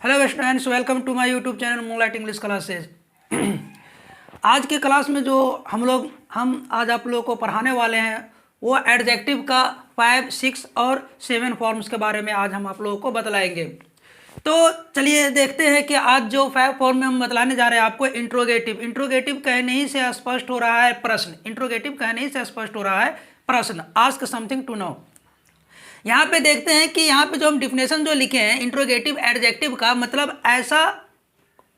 Hello students, welcome to my YouTube channel Moonlight English classes. आज के class में जो हम आज आप लोगों को पढ़ाने वाले हैं वो एडजेक्टिव का 5, 6 और 7 फॉर्म्स के बारे में आज हम आप लोगों को बतलाएंगे। तो चलिए देखते हैं कि आज जो 5 फॉर्म में हम बतलाने जा रहे हैं आपको। इंट्रोगेटिव कहने ही से स्पष्ट हो रहा है प्रश्न। इंट्रोगेटिव कहने ही से स्पष्ट हो रहा है प्रश्न। Ask something to know. यहाँ पे देखते हैं कि यहाँ पे जो हम डिफिनेशन जो लिखे हैं इंट्रोगेटिव एडजेक्टिव का मतलब ऐसा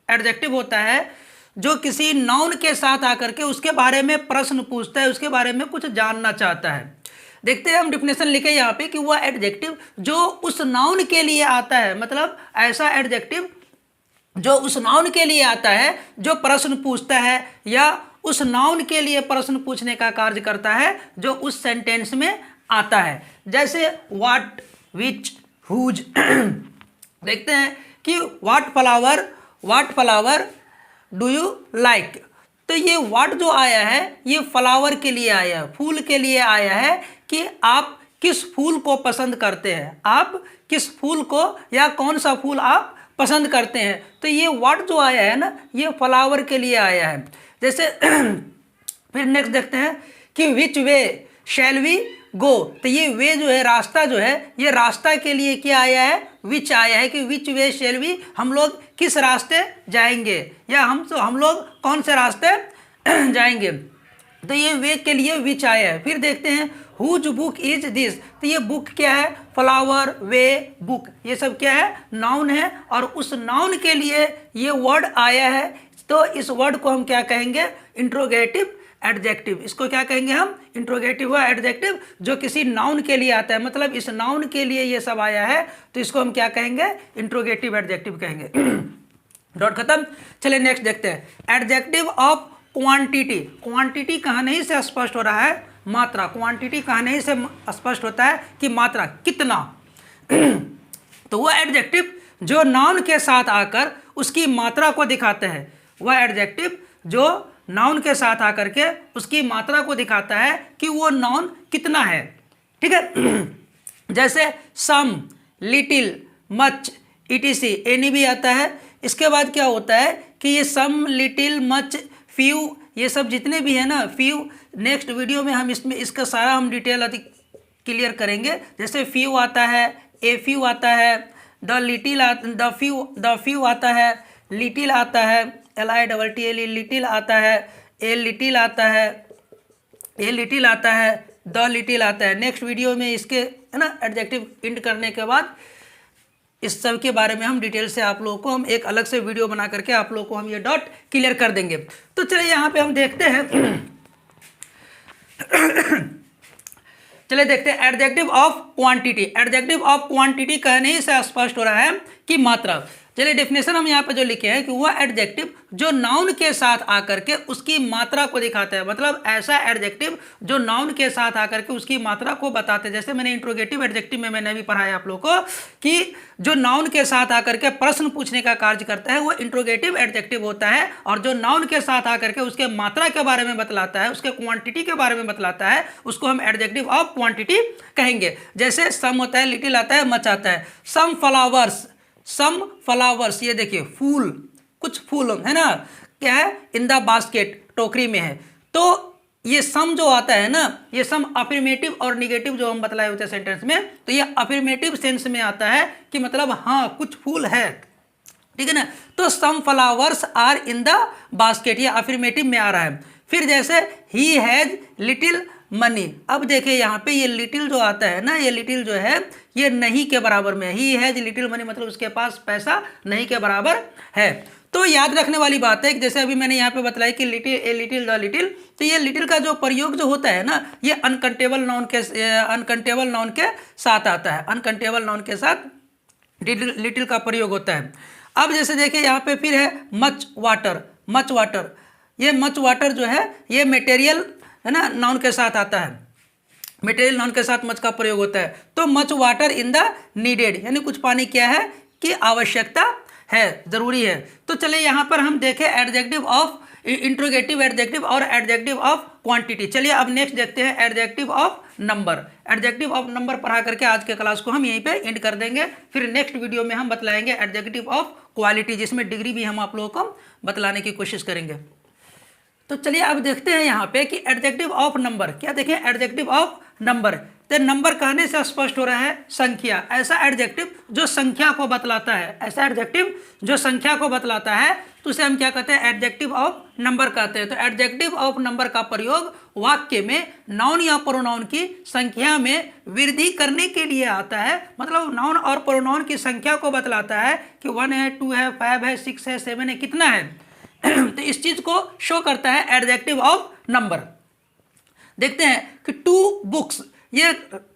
एडजेक्टिव होता है जो किसी नाउन के साथ आकर के उसके बारे में प्रश्न पूछता है, उसके बारे में कुछ जानना चाहता है। देखते हैं हम डिफिनेशन लिखे यहाँ पे कि वह एडजेक्टिव जो उस नाउन के लिए आता है, मतलब ऐसा एडजेक्टिव जो उस नाउन के लिए आता है जो प्रश्न पूछता है या उस नाउन के लिए प्रश्न पूछने का कार्य करता है जो उस सेंटेंस में आता है। जैसे व्हाट, विच, हुज। देखते हैं कि what flower do you like. तो ये व्हाट जो आया है ये फ्लावर के लिए आया है, फूल के लिए आया है कि आप किस फूल को पसंद करते हैं, आप किस फूल को या कौन सा फूल आप पसंद करते हैं। तो ये व्हाट जो आया है ना ये फ्लावर के लिए आया है। जैसे फिर नेक्स्ट देखते हैं कि विच वे शैल वी गो। तो ये वे जो है रास्ता जो है ये रास्ता के लिए क्या आया है, विच आया है कि विच वे शैल वी, हम लोग किस रास्ते जाएंगे या हम लोग कौन से रास्ते जाएंगे। तो ये वे के लिए विच आया है। फिर देखते हैं हुज बुक इज दिस। तो ये बुक क्या है, फ्लावर, वे, बुक, ये सब क्या है, नाउन है और उस नाउन के लिए ये वर्ड आया है। तो इस वर्ड को हम क्या कहेंगे, इंट्रोगेटिव एडजेक्टिव। इसको क्या कहेंगे हम, इंट्रोगेटिव हुआ एडजेक्टिव जो किसी नाउन के लिए आता है, मतलब इस नाउन के लिए ये सब आया है तो इसको हम क्या कहेंगे, इंट्रोगेटिव एडजेक्टिव कहेंगे। डॉट खत्म। चलिए नेक्स्ट देखते हैं एडजेक्टिव ऑफ क्वांटिटी। क्वांटिटी कहने ही से स्पष्ट हो रहा है मात्रा। क्वांटिटी कहने ही से स्पष्ट होता है कि मात्रा, कितना। तो वह एडजेक्टिव जो नाउन के साथ आकर उसकी मात्रा को दिखाते हैं, वह एडजेक्टिव जो नाउन के साथ आकर के उसकी मात्रा को दिखाता है कि वो नाउन कितना है। ठीक है। जैसे सम, लिटिल, मच, etc, एनी भी आता है। इसके बाद क्या होता है कि ये सम, लिटिल, मच, फ्यू, ये सब जितने भी है ना, फ्यू, नेक्स्ट वीडियो में हम इसमें इसका सारा हम डिटेल क्लियर करेंगे। जैसे फ्यू आता है, ए फ्यू आता है, द फ्यू आता है, लिटिल आता है, LITTLE लिटिल आता है, ए लिटिल आता है, द लिटिल आता है। नेक्स्ट वीडियो में इसके है ना एडजेक्टिव इंड करने के बाद इस सब के बारे में हम डिटेल से आप लोगों को हम एक अलग से वीडियो बना करके आप लोगों को हम ये डॉट क्लियर कर देंगे। तो चलिए यहाँ पे हम देखते हैं चलिए देखते हैं adjective of quantity. Adjective of quantity कहने ही से स्पष्ट हो रहा है कि मात्रा। चलिए डेफिनेशन हम यहाँ पे जो लिखे हैं कि वह एडजेक्टिव जो नाउन के साथ आकर के उसकी मात्रा को दिखाता है, मतलब ऐसा एडजेक्टिव जो नाउन के साथ आकर के उसकी मात्रा को बताते हैं। जैसे मैंने इंट्रोगेटिव एडजेक्टिव में मैंने भी पढ़ाया आप लोगों को कि जो नाउन के साथ आकर के प्रश्न पूछने का कार्य करता है वो इंट्रोगेटिव एडजेक्टिव होता है, और जो नाउन के साथ आकर के उसके मात्रा के बारे में बतलाता है, उसके क्वांटिटी के बारे में बतलाता है, उसको हम एडजेक्टिव ऑफ क्वांटिटी कहेंगे। जैसे सम होता है, लिटिल आता है, मच आता है। सम फ्लावर्स, ये देखिए फूल, कुछ फूल है ना, क्या है, इन द बास्केट, टोकरी में है। तो ये सम जो आता है ना, ये सम अफर्मेटिव और निगेटिव जो हम बतलाए होते हैं सेंटेंस में, तो ये अफर्मेटिव सेंस में आता है कि मतलब हाँ कुछ फूल है, ठीक है ना। तो some flowers are in the basket, ये अफर्मेटिव में आ रहा है। फिर जैसे ही हैज लिटिल मनी। अब देखिए यहाँ पे ये लिटिल जो आता है ना, ये लिटिल जो है ये नहीं के बराबर में है। ही हैज लिटिल मनी मतलब उसके पास पैसा नहीं के बराबर है। तो याद रखने वाली बात है कि जैसे अभी मैंने यहाँ पे बताया कि little, a little, the little, तो ये लिटिल का जो प्रयोग जो होता है ना ये अनकंटेबल नाउन के साथ आता है। अनकंटेबल नाउन के साथ लिटिल का प्रयोग होता है। अब जैसे देखिए यहाँ पे फिर है मच वाटर। ये मच वाटर जो है ये मटेरियल है ना नाउन के साथ आता है, मटेरियल नाउन के साथ मच का प्रयोग होता है। तो much water in the needed, यानी कुछ पानी क्या है कि आवश्यकता है, जरूरी है। तो चलिए यहाँ पर हम देखें एडजेक्टिव ऑफ इंट्रोगेटिव एडजेक्टिव और एडजेक्टिव ऑफ क्वांटिटी। चलिए अब नेक्स्ट देखते हैं adjective of number. Adjective of number पढ़ा करके आज के क्लास को हम यहीं पे एंड कर देंगे। फिर नेक्स्ट वीडियो में हम बतलाएंगे एडजेक्टिव ऑफ क्वालिटी, जिसमें डिग्री भी हम आप लोगों को बतलाने की कोशिश करेंगे। तो चलिए अब देखते हैं यहाँ पे कि एडजेक्टिव ऑफ नंबर क्या देखें। एडजेक्टिव ऑफ नंबर, तो नंबर कहने से स्पष्ट हो रहा है संख्या। ऐसा एडजेक्टिव जो संख्या को बतलाता है, ऐसा एडजेक्टिव जो संख्या को बतलाता है, तो उसे हम क्या कहते हैं, एडजेक्टिव ऑफ नंबर कहते हैं। तो एडजेक्टिव ऑफ नंबर का प्रयोग वाक्य में नाउन या प्रोनाउन की संख्या में वृद्धि करने के लिए आता है। मतलब नाउन और प्रोनाउन की संख्या को बतलाता है कि 1 है, 2 है, 5 है, 6 है, 7 है, कितना है। तो इस चीज को शो करता है एडजेक्टिव ऑफ नंबर। देखते हैं कि 2 बुक्स, ये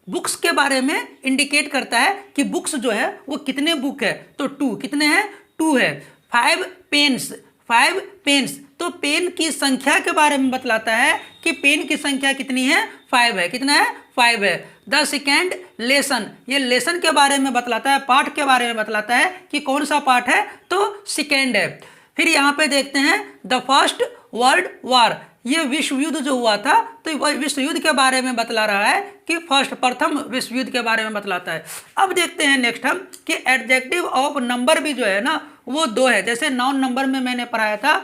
बुक्स के बारे में इंडिकेट करता है कि बुक्स जो है वो कितने बुक है, तो 2 कितने हैं, 2 है। 5 पेन्स, 5 पेन्स, तो पेन की संख्या के बारे में बतलाता है कि पेन की संख्या कितनी है, 5 है। कितना है, 5 है। द सेकेंड लेसन, ये लेसन के बारे में बतलाता है, पाठ के बारे में बतलाता है कि कौन सा पाठ है, तो सेकेंड है। फिर यहाँ पे देखते हैं द फर्स्ट वर्ल्ड वॉर, ये विश्व युद्ध जो हुआ था, तो वह विश्व युद्ध के बारे में बतला रहा है कि फर्स्ट प्रथम विश्व युद्ध के बारे में बतलाता है। अब देखते हैं नेक्स्ट हम कि एडजेक्टिव ऑफ नंबर भी जो है ना वो 2 है। जैसे नाउन नंबर में मैंने पढ़ाया था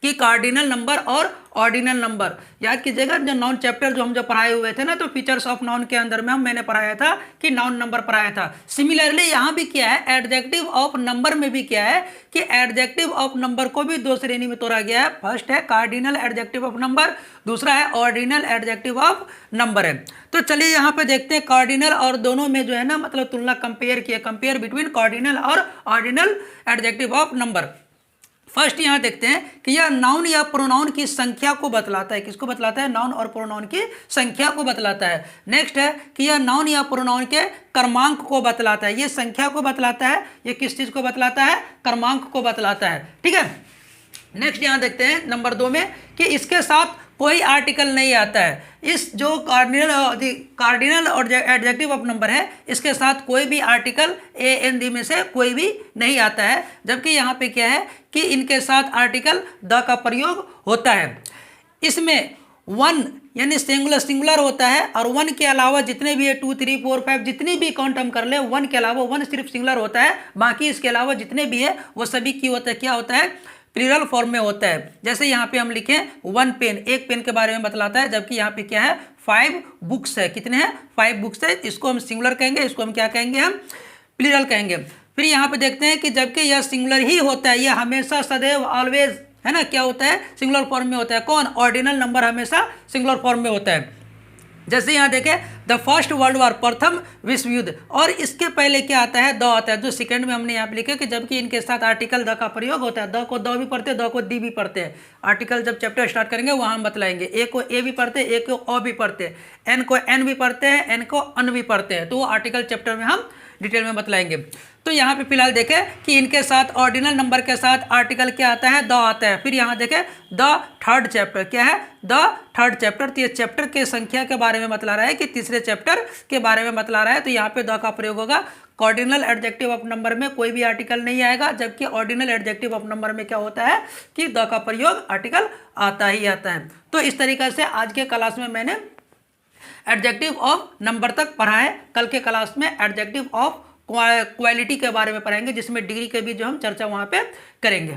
कि कार्डिनल नंबर और ऑर्डिनल नंबर, याद कीजिएगा जो नाउन चैप्टर जो हम जब पढ़ाए हुए थे ना, तो फीचर्स ऑफ नाउन के अंदर में मैंने पढ़ाया था कि नाउन नंबर पढ़ाया था। सिमिलरली यहाँ भी क्या है, एडजेक्टिव ऑफ नंबर में भी क्या है कि एडजेक्टिव ऑफ नंबर को भी 2 श्रेणी में तोड़ा गया है। फर्स्ट है कार्डिनल एडजेक्टिव ऑफ नंबर, दूसरा है ऑर्डिनल एडजेक्टिव ऑफ नंबर है। तो चलिए यहाँ पे देखते हैं कार्डिनल और दोनों में जो है ना मतलब तुलना कंपेयर किया, कंपेयर बिटवीन कार्डिनल और ordinal adjective of number. First यहाँ देखते हैं कि यह नाउन या प्रोनाउन की संख्या को बतलाता है। किसको बतलाता है, नाउन और प्रोनाउन की संख्या को बतलाता है। नेक्स्ट है कि यह नाउन या प्रोनाउन के क्रमांक को बतलाता है। ये संख्या को बतलाता है, ये किस चीज को बतलाता है, क्रमांक को बतलाता है। ठीक है। नेक्स्ट यहाँ देखते हैं नंबर 2 में कि इसके साथ कोई आर्टिकल नहीं आता है। इस जो कार्डिनल और एडजेक्टिव ऑफ नंबर है, इसके साथ कोई भी आर्टिकल ए एन डी में से कोई भी नहीं आता है। जबकि यहाँ पे क्या है कि इनके साथ आर्टिकल द का प्रयोग होता है। इसमें 1 यानी सिंगुलर होता है, और 1 के अलावा जितने भी है 2, 3, 4, 5 जितनी भी काउंट हम कर ले, 1 के अलावा 1 सिर्फ सिंगुलर होता है। बाकी इसके अलावा जितने भी है वो सभी की होता है, क्या होता है, प्लूरल फॉर्म में होता है। जैसे यहाँ पे हम लिखें 1 पेन, एक पेन के बारे में बतलाता है, जबकि यहाँ पे क्या है 5 बुक्स है। कितने हैं, 5 बुक्स है। इसको हम सिंगुलर कहेंगे, इसको हम क्या कहेंगे, हम प्लूरल कहेंगे। फिर यहाँ पे देखते हैं कि जबकि यह सिंगुलर ही होता है, यह हमेशा सदैव ऑलवेज है ना क्या होता है, सिंगुलर फॉर्म में होता है। कौन, ऑर्डिनल नंबर हमेशा सिंगुलर फॉर्म में होता है। जैसे यहाँ देखें द फर्स्ट वर्ल्ड वॉर, प्रथम विश्व युद्ध, और इसके पहले क्या आता है, द आता है। जो सेकंड में हमने यहाँ पे लिखा कि जबकि इनके साथ आर्टिकल द का प्रयोग होता है। द को द भी पढ़ते हैं, द को दी भी पढ़ते हैं। आर्टिकल जब चैप्टर स्टार्ट करेंगे वहाँ हम बतलाएंगे। ए को ए भी पढ़ते हैं, ए को ओ भी पढ़ते हैं, एन को एन भी पढ़ते हैं, एन को अन भी पढ़ते हैं। तो वो आर्टिकल चैप्टर में हम डिटेल में बतलाएंगे। तो यहाँ पे फिलहाल देखें कि इनके साथ ऑर्डिनल नंबर के साथ आर्टिकल क्या आता है, द आता है। फिर यहाँ देखें द थर्ड चैप्टर, क्या है, द थर्ड चैप्टर। तो ये चैप्टर के संख्या के बारे में बतला रहा है कि तीसरे चैप्टर के बारे में बतला रहा है। तो यहाँ पे द का प्रयोग होगा। कार्डिनल एडजेक्टिव ऑफ नंबर में कोई भी आर्टिकल नहीं आएगा, जबकि ऑर्डिनल एडजेक्टिव ऑफ नंबर में क्या होता है कि द का प्रयोग आर्टिकल आता ही आता है। तो इस तरीके से आज के क्लास में मैंने एडजेक्टिव ऑफ नंबर तक पढ़ा है। कल के क्लास में एडजेक्टिव ऑफ क्वालिटी के बारे में पढ़ेंगे, जिसमें डिग्री के भी जो हम चर्चा वहाँ पे करेंगे।